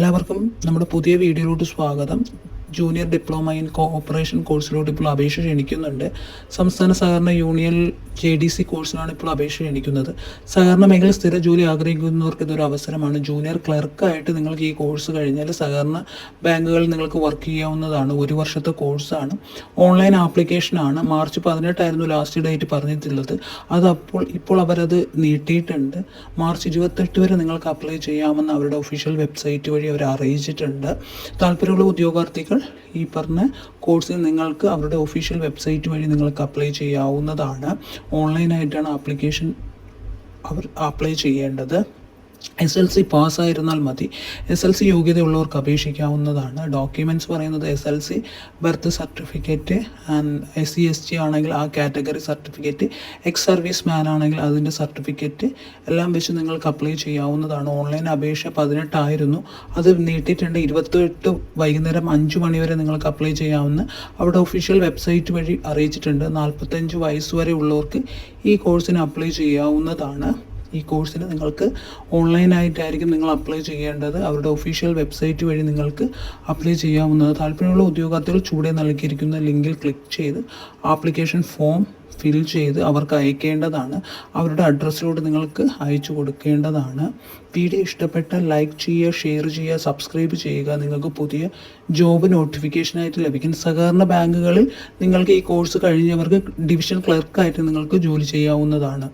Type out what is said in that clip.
എല്ലാവർക്കും നമ്മുടെ പുതിയ വീഡിയോയിലോട്ട് സ്വാഗതം. ജൂനിയർ ഡിപ്ലോമ ഇൻ കോഓപ്പറേഷൻ കോഴ്സിലോട്ട് ഇപ്പോൾ അപേക്ഷ ക്ഷണിക്കുന്നുണ്ട്. സംസ്ഥാന സഹകരണ യൂണിയൻ JDC കോഴ്സിനാണ് ഇപ്പോൾ അപേക്ഷ ക്ഷണിക്കുന്നത്. സഹകരണ മേഖല സ്ഥിര ജോലി ആഗ്രഹിക്കുന്നവർക്ക് ഇതൊരു അവസരമാണ്. ജൂനിയർ ക്ലർക്കായിട്ട് നിങ്ങൾക്ക് ഈ കോഴ്സ് കഴിഞ്ഞാൽ സഹകരണ ബാങ്കുകളിൽ നിങ്ങൾക്ക് വർക്ക് ചെയ്യാവുന്നതാണ്. 1 വർഷത്തെ കോഴ്സാണ്. ഓൺലൈൻ ആപ്ലിക്കേഷനാണ്. മാർച്ച് 18 ലാസ്റ്റ് ഡേറ്റ് പറഞ്ഞിട്ടുള്ളത്. ഇപ്പോൾ അവരത് നീട്ടിയിട്ടുണ്ട്. മാർച്ച് 28 വരെ നിങ്ങൾക്ക് അപ്ലൈ ചെയ്യാമെന്ന് അവരുടെ ഒഫീഷ്യൽ വെബ്സൈറ്റ് വഴി അവർ അറിയിച്ചിട്ടുണ്ട്. താല്പര്യമുള്ള ഉദ്യോഗാർത്ഥികൾ ഈ പറഞ്ഞ കോഴ്സിൽ നിങ്ങൾക്ക് അവരുടെ ഒഫീഷ്യൽ വെബ്സൈറ്റ് വഴി നിങ്ങൾക്ക് അപ്ലൈ ചെയ്യാവുന്നതാണ്. ഓൺലൈനായിട്ടാണ് അപ്ലൈ ചെയ്യേണ്ടത്. SLC പാസ്സായിരുന്നാൽ മതി. SLC യോഗ്യതയുള്ളവർക്ക് അപേക്ഷിക്കാവുന്നതാണ്. ഡോക്യുമെൻറ്റ്സ് പറയുന്നത് SLC birth certificate, and SC/ST ആണെങ്കിൽ ആ category certificate, ex service man ആണെങ്കിൽ അതിൻ്റെ സർട്ടിഫിക്കറ്റ് എല്ലാം വെച്ച് നിങ്ങൾക്ക് അപ്ലൈ ചെയ്യാവുന്നതാണ്. ഓൺലൈൻ അപേക്ഷ 18 ആയിരുന്നു. അത് നീട്ടിയിട്ടുണ്ട്. 28 വൈകുന്നേരം 5 മണി വരെ നിങ്ങൾക്ക് അപ്ലൈ ചെയ്യാവുന്ന അവിടെ ഒഫീഷ്യൽ വെബ്സൈറ്റ് വഴി അറിയിച്ചിട്ടുണ്ട്. 45 വയസ്സ് വരെ ഉള്ളവർക്ക് ഈ കോഴ്സിന് അപ്ലൈ ചെയ്യാവുന്നതാണ്. ഈ കോഴ്സിന് നിങ്ങൾക്ക് ഓൺലൈനായിട്ടായിരിക്കും നിങ്ങൾ അപ്ലൈ ചെയ്യേണ്ടത്. അവരുടെ ഒഫീഷ്യൽ വെബ്സൈറ്റ് വഴി നിങ്ങൾക്ക് അപ്ലൈ ചെയ്യാവുന്നത്. താല്പര്യമുള്ള ഉദ്യോഗാർത്ഥികൾ ചൂടെ നൽകിയിരിക്കുന്ന ലിങ്കിൽ ക്ലിക്ക് ചെയ്ത് ആപ്ലിക്കേഷൻ ഫോം ഫിൽ ചെയ്ത് അവർക്ക് അയക്കേണ്ടതാണ്. അവരുടെ അഡ്രസ്സിലോട്ട് നിങ്ങൾക്ക് അയച്ചു കൊടുക്കേണ്ടതാണ്. വീഡിയോ ഇഷ്ടപ്പെട്ടാൽ ലൈക്ക് ചെയ്യുക, ഷെയർ ചെയ്യുക, സബ്സ്ക്രൈബ് ചെയ്യുക. നിങ്ങൾക്ക് പുതിയ ജോബ് നോട്ടിഫിക്കേഷനായിട്ട് ലഭിക്കും. സഹകരണ ബാങ്കുകളിൽ നിങ്ങൾക്ക് ഈ കോഴ്സ് കഴിഞ്ഞവർക്ക് ഡിവിഷൻ ക്ലർക്കായിട്ട് നിങ്ങൾക്ക് ജോലി ചെയ്യാവുന്നതാണ്.